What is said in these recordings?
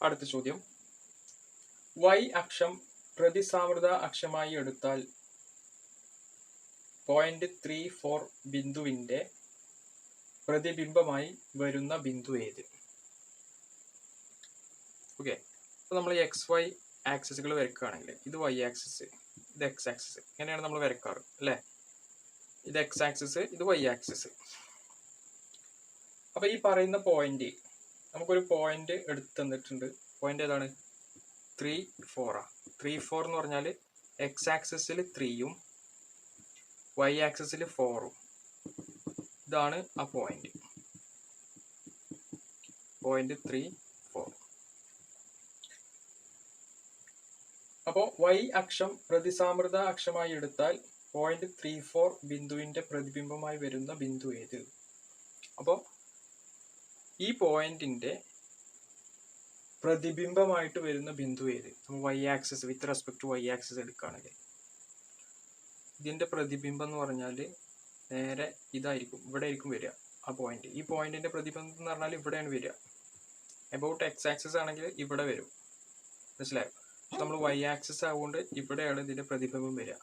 അടുത്ത ചോദ്യം, y അക്ഷം പ്രതിസാന്ദ്രത അക്ഷമായി എടുത്താൽ 0.34 ബിന്ദുവിന്റെ പ്രതിബിംബമായി വരുന്ന ബിന്ദു ഏത്? ഓക്കെ, അപ്പോൾ നമ്മൾ XY ആക്സിസുകൾ വരയ്ക്കുകയാണെങ്കിൽ ഇത് Y ആക്സിസ്, ഇത് X ആക്സിസ്, ഇങ്ങനെയാണ് നമ്മൾ വരയ്ക്കാറ് അല്ലേ? ഇത് X ആക്സിസ്, ഇത് Y ആക്സിസ്. അപ്പോൾ ഈ പറയുന്ന പോയിന്റ്, നമുക്കൊരു പോയിന്റ് എടുത്ത് തന്നിട്ടുണ്ട്. പോയിന്റ് ഏതാണ്? 3,4. 3,4 എന്ന് പറഞ്ഞാൽ X ആക്സിസിൽ 3ഉം Y ആക്സിസിൽ 4ഉം. ഇതാണ് ആ പോയിന്റ്. പോയിന്റ് 3,4. അപ്പോൾ Y അക്ഷം പ്രതിസാന്ദ്രത അക്ഷമായി എടുത്താൽ 0.34 ബിന്ദുവിന്റെ പ്രതിബിംബമായി വരുന്ന ബിന്ദു ഏത്? അപ്പോൾ ഈ പോയിന്റിന്റെ പ്രതിബിംബമായിട്ട് വരുന്ന ബിന്ദു ഏത്? നമ്മൾ Y axis with respect to Y axis എടുക്കുകയാണെങ്കിൽ ഇതിന്റെ പ്രതിബിംബം എന്ന് പറഞ്ഞാൽ നേരെ ഇതായിരിക്കും, ഇവിടെ ആയിരിക്കും വരിക ആ പോയിന്റ്. ഈ പോയിന്റിന്റെ പ്രതിബിംബം എന്ന് പറഞ്ഞാൽ ഇവിടെയാണ് വരിക. എബൌട്ട് X ആക്സിസ് ആണെങ്കിൽ ഇവിടെ വരും, മനസ്സിലായോ? നമ്മൾ Y ആക്സിസ് ആവുകൊണ്ട് ഇവിടെയാണ് ഇതിന്റെ പ്രതിബിംബം വരിക.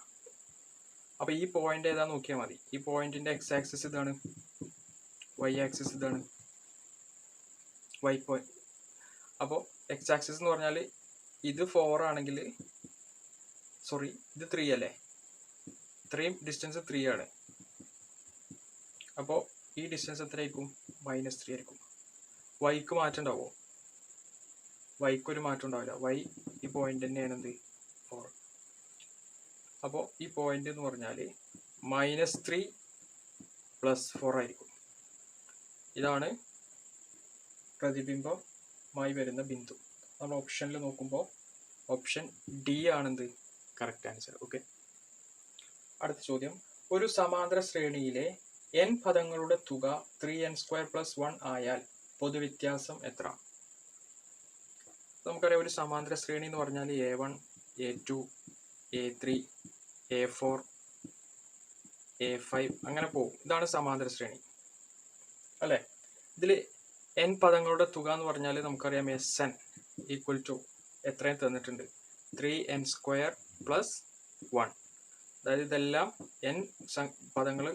അപ്പൊ ഈ പോയിന്റ് ഏതാ നോക്കിയാൽ മതി. ഈ പോയിന്റിന്റെ X ആക്സിസ് ഇതാണ്, Y ആക്സിസ് ഇതാണ്, Y പോയിന്റ്. അപ്പോൾ X ആക്സിസ് എന്ന് പറഞ്ഞാൽ ഇത് 4 ആണെങ്കിൽ, സോറി ഇത് 3 അല്ലേ? ഇത്രയും ഡിസ്റ്റൻസ് 3 ആണ്. അപ്പോൾ ഈ ഡിസ്റ്റൻസ് എത്രയായിരിക്കും? -3 ആയിരിക്കും. Yക്ക് മാറ്റം ഉണ്ടാവുമോ? Yക്ക് ഒരു മാറ്റം ഉണ്ടാവില്ല. Y ഈ പോയിന്റ് തന്നെയാണ് എന്ത്? 4. അപ്പോൾ ഈ പോയിന്റ് എന്ന് പറഞ്ഞാൽ -3 + 4 ആയിരിക്കും. ഇതാണ് പ്രതിബിംബമായി വരുന്ന ബിന്ദു. നമ്മൾ ഓപ്ഷനിൽ നോക്കുമ്പോൾ ഓപ്ഷൻ ഡി ആണെന്ത്? Correct answer. ഓക്കെ, അടുത്ത ചോദ്യം, ഒരു സമാന്തര ശ്രേണിയിലെ n പദങ്ങളുടെ തുക 3n² + 1 ആയാൽ പൊതുവ്യത്യാസം എത്ര? നമുക്കറിയാം, ഒരു സമാന്തര ശ്രേണി എന്ന് പറഞ്ഞാൽ A1, A2, A3, A4, A5 അങ്ങനെ പോകും. ഇതാണ് സമാന്തര ശ്രേണി അല്ലേ? ഇതിൽ n പദങ്ങളുടെ തുക എന്ന് പറഞ്ഞാൽ നമുക്കറിയാം Sn = എത്രയും തന്നിട്ടുണ്ട്? 3n² + 1. അതായത് ഇതെല്ലാം n പദങ്ങൾ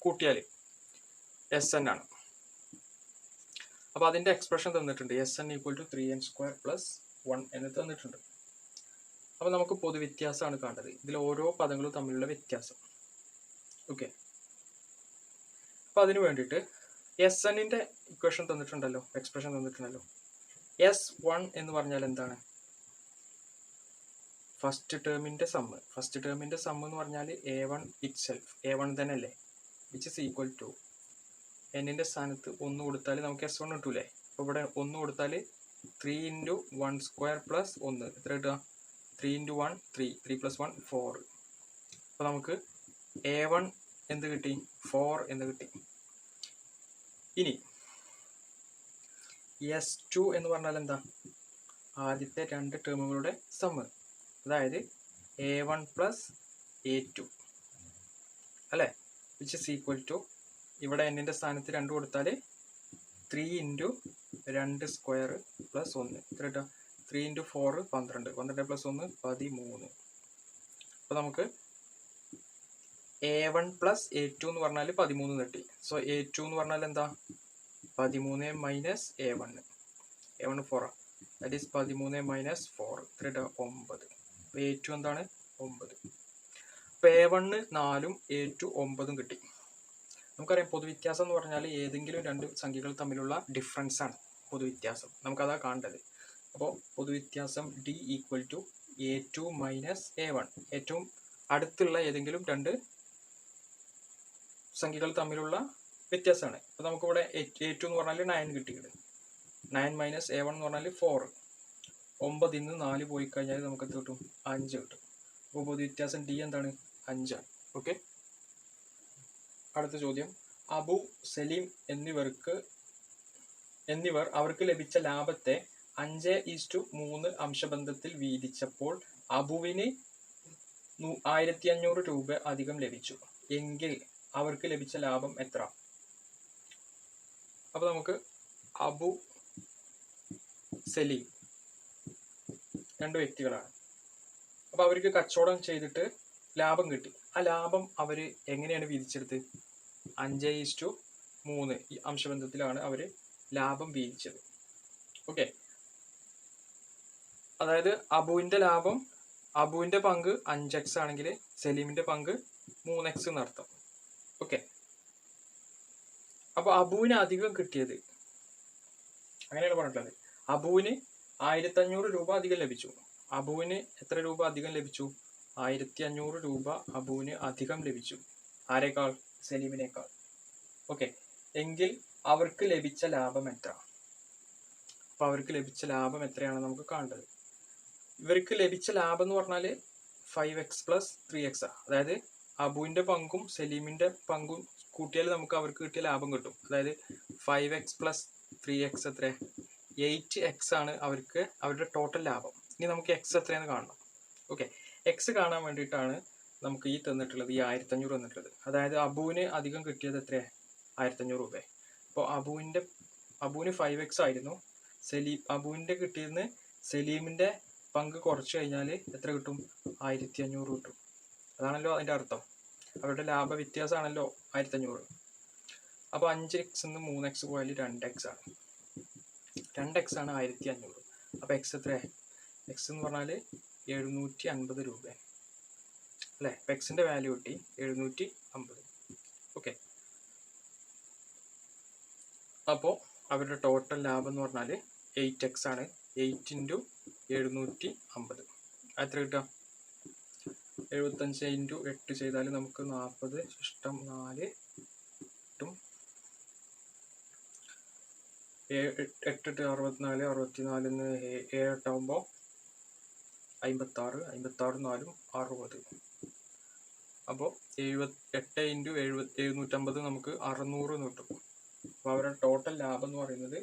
കൂട്ടിയാൽ Sn ആണ്. അപ്പോൾ അതിന്റെ എക്സ്പ്രഷൻ തന്നിട്ടുണ്ട്. Sn = 3n² + 1 എന്ന് തന്നിട്ടുണ്ട്. അപ്പോൾ നമുക്ക് പൊതുവ്യത്യാസമാണ് കാണേണ്ടത്, ഇതിൽ ഓരോ പദങ്ങളും തമ്മിലുള്ള വ്യത്യാസം. ഓക്കെ, അപ്പോൾ അതിനു വേണ്ടിയിട്ട് Snന്റെ ഇക്വേഷൻ തന്നിട്ടുണ്ടല്ലോ, എക്സ്പ്രഷൻ തന്നിട്ടുണ്ടല്ലോ. S1 എന്ന് പറഞ്ഞാൽ എന്താണ്? ഫസ്റ്റ് ടേമിന്റെ സമ്മ്. ഫസ്റ്റ് ടേമിന്റെ സമ്മ് എന്ന് പറഞ്ഞാൽ A1 itself, A1 തന്നെ അല്ലേ? which is equal to n-ന്റെ സ്ഥാനത്ത് 1 കൊടുത്താൽ നമുക്ക് S1 കിട്ടൂലേ? അപ്പോൾ ഇവിടെ 1 കൊടുത്താൽ 3 × 1² + 1 എത്ര കിട്ടുക? 3 × 1 3, 3 + 1 4. അപ്പോൾ നമുക്ക് A1 എന്ത് കിട്ടി? 4 എന്ന് കിട്ടി. ഇനി S2 എന്ന് പറഞ്ഞാൽ എന്താ? ആദ്യത്തെ 2 ടേമുകളുടെ സമ്മ്, അതായത് A1 + A2 അല്ലേ? which is equal to ഇവിടെ n-ന്റെ സ്ഥാനത്ത് 2 കൊടുത്താൽ 3 × 2² + 1 എത്ര കിട്ടുക? 3 × 4 12, 12 + 1 13. അപ്പോൾ നമുക്ക് A1 + A2 എന്ന് പറഞ്ഞാൽ 13 കിട്ടി. സോ A2 എന്ന് പറഞ്ഞാൽ എന്താ? 13 - A1. A1 4, ദാറ്റ് ഈസ് 13 - 4 എത്ര കിട്ടുക? 9. അപ്പോൾ A2 എന്താണ്? 9. അപ്പോൾ A1 4ഉം A2 9ഉം കിട്ടി. നമുക്കറിയാം പൊതുവ്യത്യാസം എന്ന് പറഞ്ഞാൽ ഏതെങ്കിലും 2 സംഖ്യകൾ തമ്മിലുള്ള ഡിഫറൻസ് ആണ് പൊതുവ്യത്യാസം. നമുക്കതാ കാണേണ്ടത്. അപ്പോൾ പൊതുവ്യത്യാസം D = A2 - A1. ഏറ്റവും അടുത്തുള്ള ഏതെങ്കിലും 2 സംഖ്യകൾ തമ്മിലുള്ള വ്യത്യാസമാണ്. അപ്പോൾ നമുക്കിവിടെ A2 എന്ന് പറഞ്ഞാൽ 9 കിട്ടിയത്. 9 - A1 എന്ന് പറഞ്ഞാൽ 4. 9ൽ നിന്ന് 4 പോയി കഴിഞ്ഞാൽ നമുക്ക് എത്ര കിട്ടും? 5 കിട്ടും. അപ്പോൾ പൊതുവ്യത്യാസം D എന്താണ്? 5 ആണ്. ഓക്കെ, അടുത്ത ചോദ്യം, അബു, സലീം എന്നിവർ അവർക്ക് ലഭിച്ച ലാഭത്തെ 5:3 അംശബന്ധത്തിൽ വീതിച്ചപ്പോൾ അബുവിന് 1500 രൂപ അധികം ലഭിച്ചു എങ്കിൽ അവർക്ക് ലഭിച്ച ലാഭം എത്ര? അപ്പോൾ നമുക്ക് അബു, സലീം രണ്ട് വ്യക്തികളാണ്. അപ്പോൾ അവർക്ക് കച്ചവടം ചെയ്തിട്ട് ലാഭം കിട്ടി. ആ ലാഭം അവർ എങ്ങനെയാണ് വീതിച്ചെടുത്ത്? 5:3 ഈ അംശബന്ധത്തിലാണ് അവർ ലാഭം വീതിച്ചത്. ഓക്കെ, അതായത് അബുവിന്റെ പങ്ക് 5x ആണെങ്കിൽ സലീമിന്റെ പങ്ക് 3x എന്നർത്ഥം. ഓക്കെ, അപ്പൊ അബുവിന് അധികം കിട്ടിയത് അങ്ങനെയാണ് പറഞ്ഞിട്ടുള്ളത്. അബുവിന് 1500 രൂപ അധികം ലഭിച്ചു. അബുവിന് എത്ര രൂപ അധികം ലഭിച്ചു? 1500 രൂപ അബുവിന് അധികം ലഭിച്ചു. ആരെക്കാൾ? സലീമിനേക്കാൾ. ഓക്കെ, എങ്കിൽ അവർക്ക് ലഭിച്ച ലാഭം എത്ര? അപ്പൊ അവർക്ക് ലഭിച്ച ലാഭം എത്രയാണ് നമുക്ക് കാണേണ്ടത്. ഇവർക്ക് ലഭിച്ച ലാഭം എന്ന് പറഞ്ഞാൽ 5x + 3x. അതായത് അബുവിന്റെ പങ്കും സലീമിന്റെ പങ്കും കൂട്ടിയാൽ നമുക്ക് അവർക്ക് കിട്ടിയ ലാഭം കിട്ടും. അതായത് 5x + 3x എത്ര? 8x ആണ് അവരുടെ ടോട്ടൽ ലാഭം. ഇനി നമുക്ക് എക്സ് എത്രയെന്ന് കാണണം. ഓക്കെ, എക്സ് കാണാൻ വേണ്ടിയിട്ടാണ് നമുക്ക് ഈ തന്നിട്ടുള്ളത്, ഈ 1500 തന്നിട്ടുള്ളത്. അതായത് അബുവിന് അധികം കിട്ടിയത് എത്ര? 1500 രൂപ. അപ്പോൾ അബുവിന് 5x ആയിരുന്നു. അബുവിന്റെ കിട്ടിയതിന് സലീമിന്റെ പങ്ക് കുറച്ച് കഴിഞ്ഞാൽ എത്ര കിട്ടും? 1500 കിട്ടും. അതാണല്ലോ അതിന്റെ അർത്ഥം. അവരുടെ ലാഭ വ്യത്യാസമാണല്ലോ 1500. അപ്പോൾ 5x 3x പോയാൽ 2x ആണ്. 2x ആണ് 1500. അപ്പോൾ എക്സ് എത്ര? എക്സ് എന്ന് പറഞ്ഞാൽ 750 രൂപ അല്ലേ? അപ്പോൾ എക്സിന്റെ വാല്യൂ കിട്ടി 750. ഓക്കെ, അപ്പോൾ അവരുടെ ടോട്ടൽ ലാഭം എന്ന് പറഞ്ഞാൽ 8x ആണ്. 8 × 750 എത്ര കിട്ടുക? 75 × 8 ചെയ്താൽ നമുക്ക് 40 ഇഷ്ടം 4 കിട്ടും. 8 × 64, 64 7 ആകുമ്പോൾ 56, 56 4 60. അപ്പോൾ 8 × 750 നമുക്ക് 600 എന്ന് കിട്ടും. അപ്പോൾ അവരുടെ ടോട്ടൽ ലാഭം എന്ന് പറയുന്നത്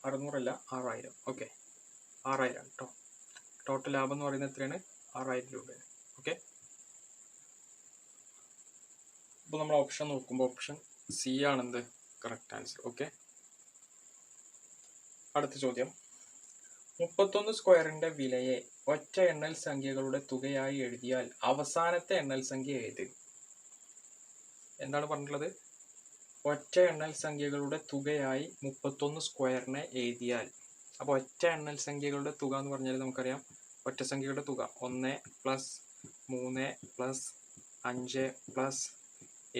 600 അല്ല 6000. ഓക്കെ, 6000 കേട്ടോ. ടോട്ടൽ ലാഭം എന്ന് പറയുന്നത് എത്രയാണ്? 6000 രൂപയാണ്. ഓക്കെ, അപ്പോൾ നമ്മൾ ഓപ്ഷൻ നോക്കുമ്പോൾ ഓപ്ഷൻ സി ആണെന്ത് കറക്റ്റ് ആൻസർ. ഓക്കെ, അടുത്ത ചോദ്യം. 31 സ്ക്വയറിന്റെ വിലയെ ഒറ്റ എണ്ണൽ സംഖ്യകളുടെ തുകയായി എഴുതിയാൽ അവസാനത്തെ എണ്ണൽ സംഖ്യ ഏത്? എന്താണ് പറഞ്ഞിട്ടുള്ളത്? ഒറ്റ എണ്ണൽ സംഖ്യകളുടെ തുകയായി 31 സ്ക്വയറിനെ എഴുതിയാൽ. അപ്പോൾ ഒറ്റ എണ്ണൽ സംഖ്യകളുടെ തുക എന്ന് പറഞ്ഞാൽ നമുക്കറിയാം, ഒറ്റ സംഖ്യകളുടെ തുക 1 + 3 + 5 +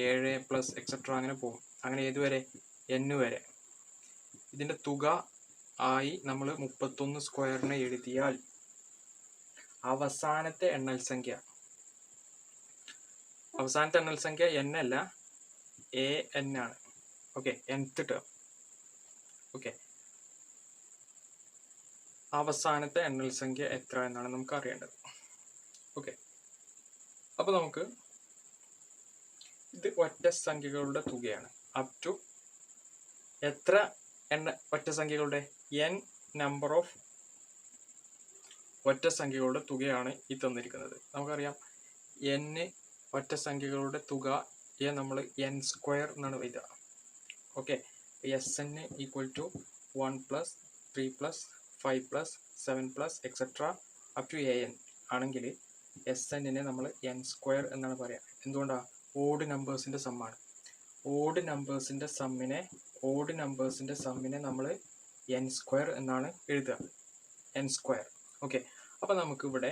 7 + എക്സെട്ര അങ്ങനെ പോകും. അങ്ങനെ ഏതുവരെ? n വരെ. ഇതിന്റെ തുക ആയി നമ്മൾ 31 സ്ക്വയറിനെ എഴുതിയാൽ അവസാനത്തെ എണ്ണൽ സംഖ്യ n അല്ല, an ആണ്. Okay, nth term. ഓക്കെ, അവസാനത്തെ എണ്ണൽ സംഖ്യ എത്ര എന്നാണ് നമുക്ക് അറിയേണ്ടത്. ഓക്കെ, അപ്പോൾ നമുക്ക് ഇത് ഒറ്റ സംഖ്യകളുടെ തുകയാണ്. അപ് ടു എത്ര ഒറ്റ സംഖ്യകളുടെ n നമ്പർ ഓഫ് ഒറ്റ സംഖ്യകളുടെ തുകയാണ് ഈ തന്നിരിക്കുന്നത്. നമുക്കറിയാം n ഒറ്റ സംഖ്യകളുടെ തുകയെ നമ്മൾ n സ്ക്വയർ എന്നാണ് എഴുതുക. Okay, Sn = 1 + 3 + 5 + 7 + etcetera up to an ആണെങ്കിൽ Sn-നെ നമ്മൾ n സ്ക്വയർ എന്നാണ് പറയുക. എന്തുകൊണ്ടാണ്? ഓഡ് നമ്പേഴ്സിന്റെ സമ്മാണ്. ഓഡ് നമ്പേഴ്സിന്റെ സമ്മിനെ നമ്മൾ n സ്ക്വയർ എന്നാണ് എഴുതുക. n square. ഓക്കെ, അപ്പോൾ നമുക്ക് ഇവിടെ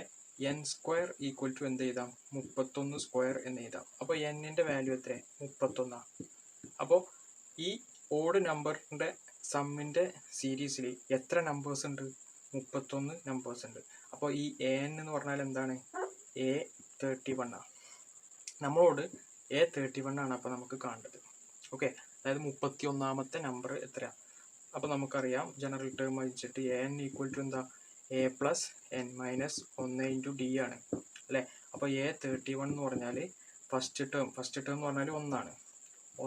n സ്ക്വയർ = എന്ത് എഴുതാം? 31 സ്ക്വയർ എന്ന് എഴുതാം. അപ്പോൾ n-ന്റെ വാല്യൂ എത്ര? 31. അപ്പോൾ ഈ ഓഡ് നമ്പറിന്റെ സമ്മിന്റെ സീരീസിൽ എത്ര നമ്പേഴ്സ് ഉണ്ട്? 31 നമ്പേഴ്സ് ഉണ്ട്. അപ്പോൾ ഈ an എന്ന് പറഞ്ഞാൽ എന്താണ്? A31 ആണ്. നമ്മളോട് A31 ആണ് അപ്പോൾ നമുക്ക് കാണേണ്ടത്. ഓക്കെ, അതായത് 31ാമത്തെ നമ്പർ എത്ര? അപ്പോൾ നമുക്കറിയാം ജനറൽ ടേം വെച്ചിട്ട് an = എന്താ? a + n - 1 × d ആണ് അല്ലേ? അപ്പോൾ A31 എന്ന് പറഞ്ഞാൽ ഫസ്റ്റ് ടേം എന്ന് പറഞ്ഞാൽ 1 ആണ്.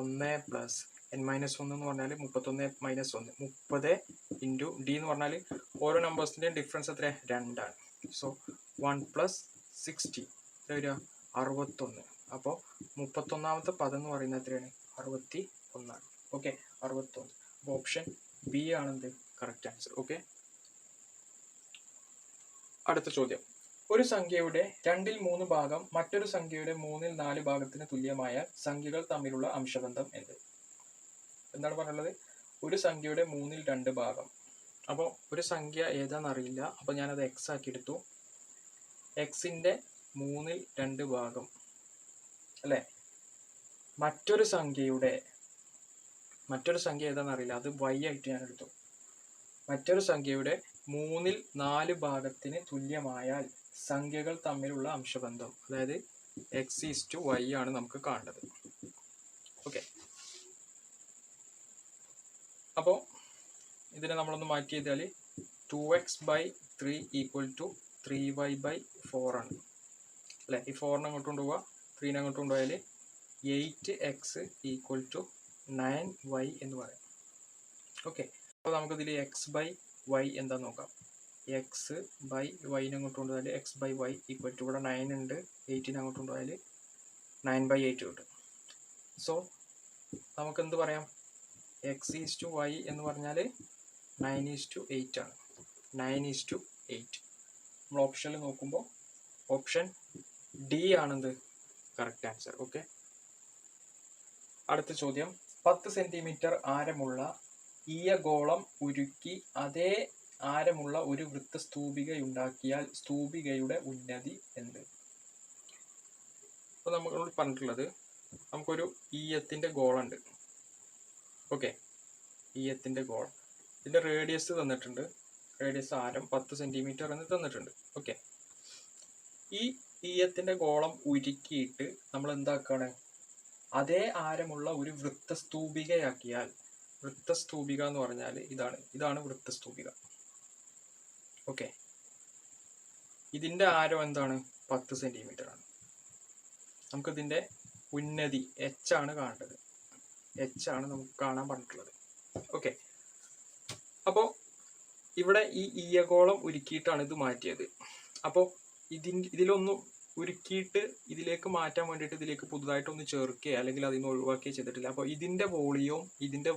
1 + n - 1 എന്ന് പറഞ്ഞാൽ 31 - 1 30 × d എന്ന് പറഞ്ഞാൽ ഓരോ നമ്പേഴ്സിൻ്റെയും ഡിഫറൻസ് എത്ര? 2 ആണ്. സോ 1 + 60 വരിക 61. അപ്പോൾ 31ാമത്തെ പദം എന്ന് പറയുന്നത് എത്രയാണ്? 61 ആണ്. ഓക്കെ, 61. അപ്പോൾ ഓപ്ഷൻ ബി ആണെന്ത് കറക്റ്റ് ആൻസർ. ഓക്കെ, അടുത്ത ചോദ്യം. ഒരു സംഖ്യയുടെ 2/3 ഭാഗം മറ്റൊരു സംഖ്യയുടെ 3/4 ഭാഗത്തിന് തുല്യമായാൽ സംഖ്യകൾ തമ്മിലുള്ള അംശബന്ധം എന്ത്? എന്താണ് പറഞ്ഞുള്ളത്? ഒരു സംഖ്യയുടെ 2/3 ഭാഗം. അപ്പോൾ ഒരു സംഖ്യ ഏതാണെന്നറിയില്ല. അപ്പോൾ ഞാനത് എക്സ് ആക്കി എടുത്തു. എക്സിൻ്റെ 3/2 ഭാഗം അല്ലേ? മറ്റൊരു സംഖ്യ ഏതാണെന്നറിയില്ല, അത് y ആയിട്ട് ഞാൻ എടുത്തു. മറ്റൊരു സംഖ്യയുടെ 3/4 ഭാഗത്തിന് തുല്യമായാൽ സംഖ്യകൾ തമ്മിലുള്ള അംശബന്ധം, അതായത് x/y ആണ് നമുക്ക് കാണേണ്ടത്. ഓക്കെ, അപ്പോൾ ഇതിനെ നമ്മളൊന്ന് മാറ്റി എഴുതിയാൽ 2x/3 = 3y/4 ആണ് അല്ലേ? ഈ 4 അങ്ങോട്ട് കൊണ്ടുപോവുക, 3 അങ്ങോട്ട് കൊണ്ടുപോയാൽ 8x = 9y എന്ന് പറയാം. ഓക്കെ, അപ്പോൾ നമുക്കിതിൽ x/y എന്താന്ന് നോക്കാം. x/y അങ്ങോട്ട് കൊണ്ടുപോയാൽ x/y = ഇവിടെ 9 ഉണ്ട്, 8 അങ്ങോട്ട് കൊണ്ടുപോയാൽ 9/8 കിട്ടും. സോ നമുക്ക് എന്ത് പറയാം? x/y എന്ന് പറഞ്ഞാൽ 9:8 ആണ്. 9:8. നമ്മൾ ഓപ്ഷനിൽ നോക്കുമ്പോൾ ഓപ്ഷൻ ഡി ആണെന്ത് കറക്റ്റ് ആൻസർ. ഓക്കെ, അടുത്ത ചോദ്യം. 10 സെന്റിമീറ്റർ ആരമുള്ള ഈയഗോളം ഉരുക്കി അതേ ആരമുള്ള ഒരു വൃത്തസ്തൂപികയുണ്ടാക്കിയാൽ സ്തൂപികയുടെ ഉന്നതി എന്ത്? അപ്പോൾ നമ്മളോട് പറഞ്ഞിട്ടുള്ളത്, നമുക്കൊരു ഈയത്തിൻ്റെ ഗോളുണ്ട്. ഓക്കെ, ഈയത്തിൻ്റെ ഗോളം, ഇതിൻ്റെ റേഡിയസ് തന്നിട്ടുണ്ട്. റേഡിയസ് ആരം 10 സെന്റിമീറ്റർ എന്ന് തന്നിട്ടുണ്ട്. ഓക്കെ, ഈ ഈയത്തിൻ്റെ ഗോളം ഉരുക്കിയിട്ട് നമ്മൾ എന്താക്കാണ്? അതേ ആരമുള്ള ഒരു വൃത്തസ്തൂപികയാക്കിയാൽ, വൃത്തസ്തൂപിക എന്ന് പറഞ്ഞാൽ ഇതാണ് വൃത്തസ്തൂപിക. ഓക്കെ, ഇതിൻ്റെ ആരം എന്താണ്? 10 സെന്റിമീറ്റർ ആണ്. നമുക്കിതിൻ്റെ ഉന്നതി h ആണ് കാണേണ്ടത്. h ആണ് നമുക്ക് കാണാൻ പറഞ്ഞിട്ടുള്ളത്. ഓക്കെ, അപ്പോൾ ഇവിടെ ഈ ഈയഗോളം ഉരുക്കിയിട്ടാണ് ഇത് മാറ്റിയത്. അപ്പോൾ ഇതിലൊന്നും ഉരുക്കിയിട്ട് ഇതിലേക്ക് മാറ്റാൻ വേണ്ടിയിട്ട് ഇതിലേക്ക് പുതുതായിട്ടൊന്ന് ചേർക്കുകയോ അല്ലെങ്കിൽ അതിൽ നിന്ന് ഒഴിവാക്കുകയോ ചെയ്തിട്ടില്ല. അപ്പോൾ ഇതിൻ്റെ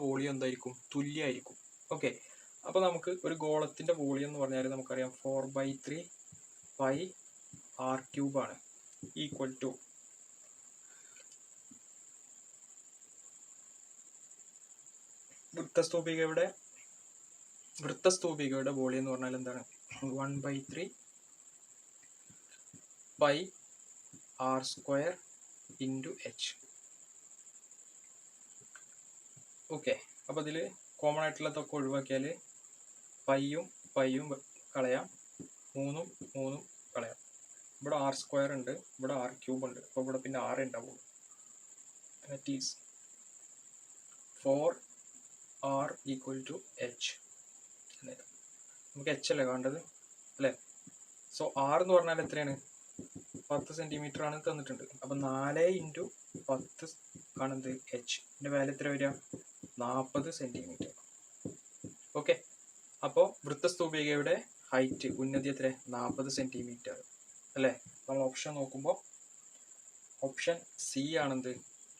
വോളിയം എന്തായിരിക്കും? തുല്യമായിരിക്കും. ഓക്കെ, അപ്പോൾ നമുക്ക് ഒരു ഗോളത്തിൻ്റെ വോളിയം എന്ന് പറഞ്ഞാൽ നമുക്കറിയാം 4/3 πr³ ആണ്, ഈക്വൽ ടു വൃത്തസ്തൂപികയുടെ വോളിയം എന്ന് പറഞ്ഞാൽ എന്താണ്? 1/3 πr² × h. ഓക്കെ, അപ്പോൾ ഇതിൽ കോമൺ ആയിട്ടുള്ളതൊക്കെ ഒഴിവാക്കിയാൽ പൈയും കളയാം, 3 കളയാം. ഇവിടെ r² ഉണ്ട്, ഇവിടെ r³ ഉണ്ട്. അപ്പോൾ ഇവിടെ പിന്നെ 6 ഉണ്ടാവുള്ളൂ. That is 4r = h. നമുക്ക് h അല്ലേ വേണ്ടത് അല്ലേ? സോ r എന്ന് പറഞ്ഞാൽ എത്രയാണ്? 10 സെന്റിമീറ്റർ ആണ് തന്നിട്ടുണ്ട്. അപ്പം 4 × 10 ആണെന്ത്? h. ഇതിൻ്റെ വാല്യൂ എത്ര വരിക? 40 സെന്റിമീറ്റർ. ഓക്കെ, അപ്പോൾ വൃത്തസ്തൂപികയുടെ ഹൈറ്റ്, ഉന്നതി എത്ര? 40 സെന്റിമീറ്റർ അല്ലേ? നമ്മൾ ഓപ്ഷൻ നോക്കുമ്പോൾ ഓപ്ഷൻ സി ആണെന്ത്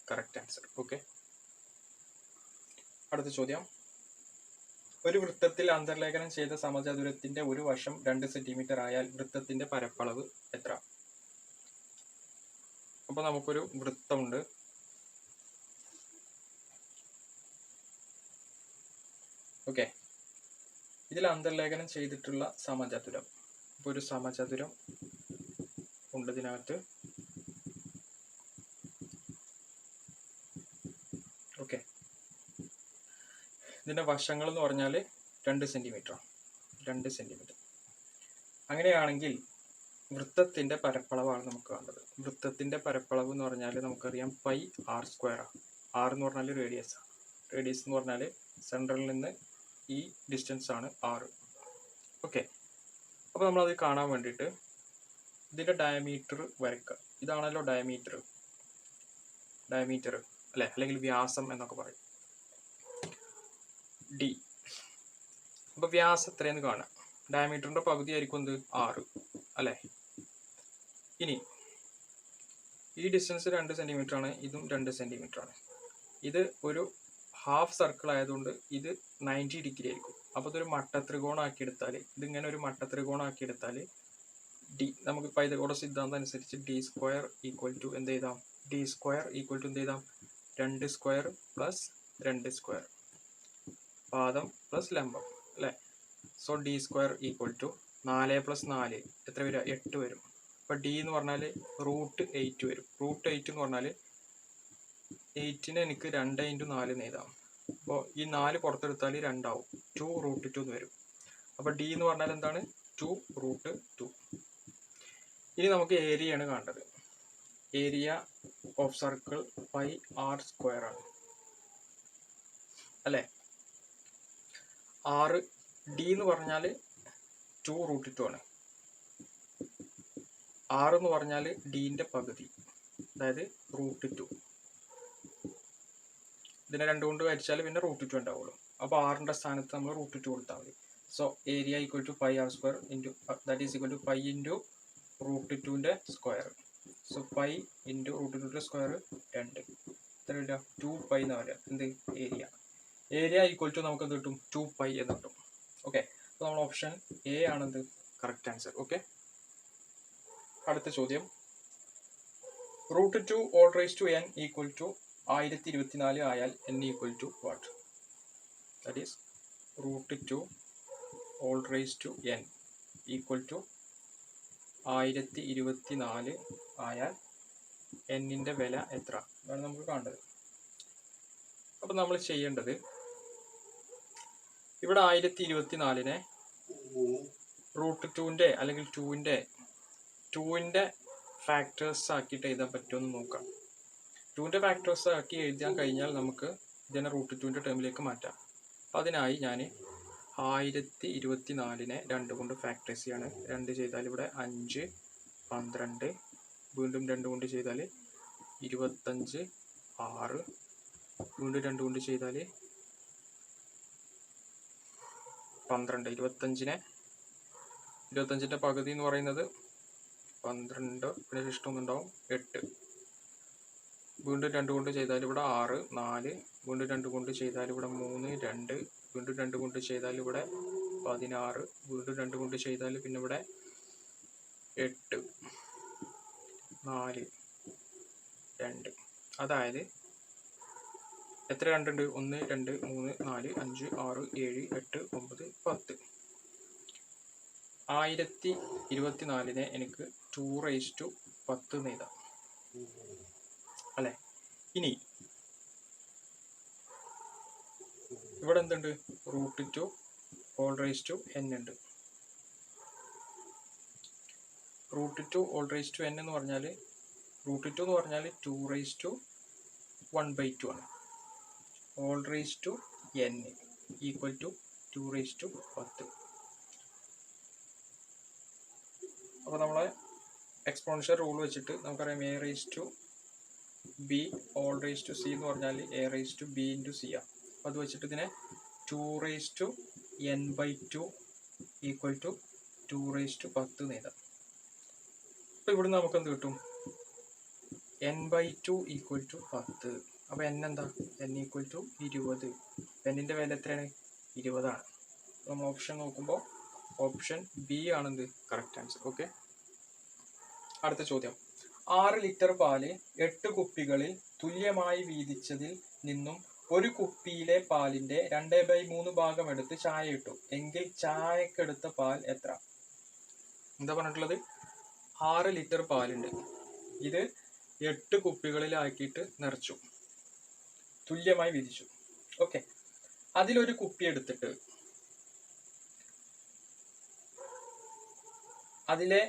കറക്റ്റ് ആൻസർ. ഓക്കെ, അടുത്ത ചോദ്യം. ഒരു വൃത്തത്തിൽ അന്തർലേഖനം ചെയ്ത സമചതുരത്തിന്റെ ഒരു വശം 2 സെന്റിമീറ്റർ ആയാൽ വൃത്തത്തിന്റെ പരപ്പളവ് എത്ര? അപ്പോൾ നമുക്കൊരു വൃത്തമുണ്ട്. ഓക്കെ, ഇതിൽ അന്തർലേഖനം ചെയ്തിട്ടുള്ള സമചതുരം. ഇപ്പോൾ ഒരു സമചതുരം ഉണ്ട് ഇതിനകത്ത്. ഓക്കെ, ഇതിൻ്റെ വശങ്ങൾ എന്ന് പറഞ്ഞാൽ 2 സെന്റിമീറ്റർ. അങ്ങനെയാണെങ്കിൽ വൃത്തത്തിൻ്റെ പരപ്പളവാണ് നമുക്ക് വേണ്ടത്. വൃത്തത്തിൻ്റെ പരപ്പളവ് എന്ന് പറഞ്ഞാൽ നമുക്കറിയാം πr² ആണ്. r എന്ന് പറഞ്ഞാൽ റേഡിയസ് എന്ന് പറഞ്ഞാൽ സെൻട്രലിൽ നിന്ന് ഈ ഡിസ്റ്റൻസ് ആണ് r. ഓക്കെ, അപ്പോൾ നമ്മളത് കാണാൻ വേണ്ടിയിട്ട് ഇതിൻ്റെ ഡയമീറ്റർ വരയ്ക്കുക. ഇതാണല്ലോ ഡയമീറ്റർ അല്ലേ, അല്ലെങ്കിൽ വ്യാസം എന്നൊക്കെ പറയും, d. അപ്പോൾ വ്യാസം എത്രയെന്ന് കാണാം. ഡയമീറ്ററിൻ്റെ പകുതി ആയിരിക്കും എന്ത്? 6 അല്ലേ? ഇനി ഈ ഡിസ്റ്റൻസ് 2 സെന്റിമീറ്റർ ആണ്, ഇതും 2 സെന്റിമീറ്റർ ആണ്. ഇത് ഒരു ഹാഫ് സർക്കിൾ ആയതുകൊണ്ട് ഇത് 90 ഡിഗ്രി ആയിരിക്കും. അപ്പോൾ ഇതൊരു മട്ടത്രികോണാക്കി എടുത്താൽ, ഇതിങ്ങനെ ഒരു മട്ടത്രികോണാക്കി എടുത്താൽ ഡി നമുക്ക് പൈതഗോറസ് സിദ്ധാന്തം അനുസരിച്ച് ഡി സ്ക്വയർ ഈക്വൽ ടു എന്ത് ചെയ്താം, ഡി സ്ക്വയർ ഈക്വൽ ടു എന്ത് ചെയ്താം, 2 സ്ക്വയർ പ്ലസ് 2 സ്ക്വയർ, പാദം പ്ലസ് ലംബം അല്ലേ. So D square equal to 4 plus 4 എത്ര വരിക, 8 വരും. അപ്പോൾ ഡി എന്ന് പറഞ്ഞാൽ √8 വരും. √8 എന്ന് പറഞ്ഞാൽ 8നെ എനിക്ക് 2 × 4 എന്ന് എഴുതാം. അപ്പോൾ ഈ 4 പുറത്തെടുത്താൽ 2 ആവും, 2√2 എന്ന് വരും. അപ്പോൾ ഡി എന്ന് പറഞ്ഞാൽ എന്താണ്, 2√2. ഇനി നമുക്ക് ഏരിയയാണ് കാണേണ്ടത്. Area of circle pi r square ആണ് അല്ലേ. r ഡി എന്ന് പറഞ്ഞാൽ 2√2 ആണ്. r എന്ന് പറഞ്ഞാൽ ഡിന്റെ പകുതി, അതായത് √2. ഇതിനെ 2 കൊണ്ട് ഹരിച്ചാൽ പിന്നെ √2 ഉണ്ടാവുള്ളൂ. അപ്പോൾ ആറിൻ്റെ സ്ഥാനത്ത് നമ്മൾ √2 കൊടുത്താൽ മതി. So area equal to pi r square into that is equal to pi into √2ൻ്റെ സ്ക്വയർ. സോ പൈ ഇൻറ്റു √2ൻ്റെ സ്ക്വയർ 2, എത്ര വരിക, 2π എന്ന് പറയുക എന്ത്, ഏരിയ. ഏരിയ ഈക്വൽ ടു നമുക്ക് എന്ത് കിട്ടും, 2π എന്ന് കിട്ടും. ഓക്കെ, അപ്പോൾ നമ്മൾ ഓപ്ഷൻ എ ആണെന്ത് കറക്റ്റ് ആൻസർ. ഓക്കെ, അടുത്ത ചോദ്യം, √2 all raised to n equal to 1024 ആയാൽ n equal to what? That is √2 all raised to n equal to 1024 ആയാൽ എന്നിൻ്റെ വില എത്ര ആണ് നമുക്ക് കാണേണ്ടത്. അപ്പം നമ്മൾ ചെയ്യേണ്ടത്, ഇവിടെ 1024നെ √2ൻ്റെ അല്ലെങ്കിൽ 2ൻ്റെ ഫാക്ടേഴ്സ് ആക്കിയിട്ട് എഴുതാൻ പറ്റുമെന്ന് നോക്കാം. 2ൻ്റെ ഫാക്ടേഴ്സ് ആക്കി എഴുതാൻ കഴിഞ്ഞാൽ നമുക്ക് ഇതിനെ √2ൻ്റെ ടേമിലേക്ക് മാറ്റാം. അപ്പം അതിനായി ഞാൻ 1024നെ 2 കൊണ്ട് ഫാക്ടേഴ്സ് ചെയ്യാണ്. 2 ചെയ്താൽ ഇവിടെ 5, 12, വീണ്ടും 2 കൊണ്ട് ചെയ്താൽ 25, 6, വീണ്ടും 2 കൊണ്ട് ചെയ്താൽ 12. 25ൻ്റെ പകുതി എന്ന് പറയുന്നത് 12, പിന്നെ ഇഷ്ടമൊന്നുണ്ടാവും 8, വീണ്ടും 2 കൊണ്ട് ചെയ്താൽ ഇവിടെ 6, 4, വീണ്ടും 2 കൊണ്ട് ചെയ്താൽ ഇവിടെ 3, 2, വീണ്ടും 2 കൊണ്ട് ചെയ്താൽ ഇവിടെ 16, വീണ്ടും 2 കൊണ്ട് ചെയ്താൽ പിന്നെ ഇവിടെ 8, 4, 2. അതായത് എത്ര 2 ഉണ്ട്, 1, 2, 3, 4, 5, 6, 7, 8, 9, 10. 1024നെ എനിക്ക് 210 എന്ന് എഴുതാം അല്ലേ. ഇനി ഇവിടെ എന്തുണ്ട്, √2 all raised to n ഉണ്ട്. √2 all raised to n എന്ന് പറഞ്ഞാൽ √2 എന്ന് പറഞ്ഞാൽ 2√1/2 ആണ്. all raised to n equal to 210. അപ്പോൾ നമ്മളെ എക്സ്പോണൻഷ്യൽ റൂൾ വെച്ചിട്ട് നമുക്കറിയാം a raised to b all raised to c എന്ന് പറഞ്ഞാൽ a raised to b into c ആണ്. അപ്പോൾ അത് വെച്ചിട്ട് ഇതിനെ 2n/2 ഈക്വൽ ടു 210 എന്ന് എഴുതാം. അപ്പോൾ ഇവിടുന്ന് നമുക്ക് എന്ത് കിട്ടും, n/2 ഈക്വൽ ടു 10. അപ്പോൾ n എന്താ, n ഈക്വൽ ടു 20. എന്നിൻ്റെ വില എത്രയാണ്, 20 ആണ്. നമ്മൾ ഓപ്ഷൻ നോക്കുമ്പോൾ ഓപ്ഷൻ ബി ആണെന്ത് കറക്റ്റ് ആൻസർ. ഓക്കെ, അടുത്ത ചോദ്യം, 6 ലിറ്റർ പാല് 8 കുപ്പികളിൽ തുല്യമായി വീതിച്ചതിൽ നിന്നും ഒരു കുപ്പിയിലെ പാലിന്റെ 2/3 ഭാഗം എടുത്ത് ചായ ഇട്ടു എങ്കിൽ ചായക്കെടുത്ത പാൽ എത്ര? എന്താ പറഞ്ഞിട്ടുള്ളത്, 6 ലിറ്റർ പാലുണ്ട്, ഇത് 8 കുപ്പികളിലാക്കിയിട്ട് നിറച്ചു, തുല്യമായി വീതിച്ചു. ഓക്കെ, അതിലൊരു കുപ്പി എടുത്തിട്ട് അതിലെ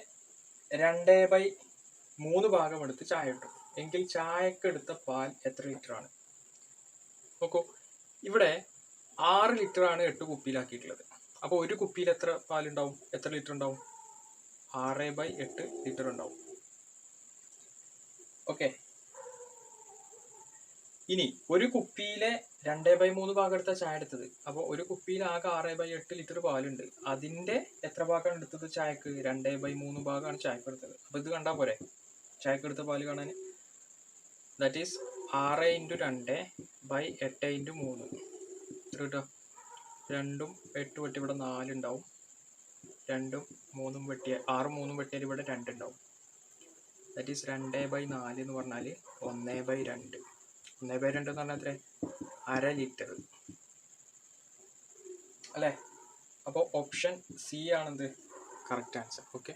2/3 ഭാഗം എടുത്ത് ചായ ഇട്ടു എങ്കിൽ ചായക്കെടുത്ത പാൽ എത്ര ലിറ്റർ ആണ്? നോക്കൂ, ഇവിടെ 6 ലിറ്റർ ആണ് 8 കുപ്പിയിലാക്കിയിട്ടുള്ളത്. അപ്പോൾ ഒരു കുപ്പിയിൽ എത്ര പാലുണ്ടാവും, എത്ര ലിറ്റർ ഉണ്ടാവും? 6/8 ലിറ്റർ ഉണ്ടാവും. ഓക്കെ, ഇനി ഒരു കുപ്പിയിലെ 2/3 ഭാഗം എടുത്ത ചായ എടുത്തത്. അപ്പോൾ ഒരു കുപ്പിയിൽ ആകെ 6/8 ലിറ്റർ പാലുണ്ട്, അതിന്റെ എത്ര ഭാഗമാണ് എടുത്തത് ചായക്ക്? 2/3 ഭാഗമാണ് ചായക്ക് എടുത്തത്. അപ്പോൾ ഇത് കണ്ടാൽ പോരെ ചായക്ക് എടുത്ത പാല് കാണാൻ. ദാറ്റ് ഈസ് 6 × 2/8 × 3 എത്ര കിട്ടുക? 2ഉം 8 വെട്ടി ഇവിടെ 4 ഉണ്ടാവും. 2 3 വെട്ടിയാൽ 6 3 വെട്ടിയാൽ ഇവിടെ 2 ഉണ്ടാവും. ദാറ്റ് ഈസ് 2/4 എന്ന് പറഞ്ഞാൽ 1/2. 1/2 എന്ന് പറഞ്ഞാൽ എത്ര? അര ലിറ്റർ അല്ലേ? അപ്പോൾ ഓപ്ഷൻ സി ആണെന്ത് കറക്റ്റ് ആൻസർ. ഓക്കെ.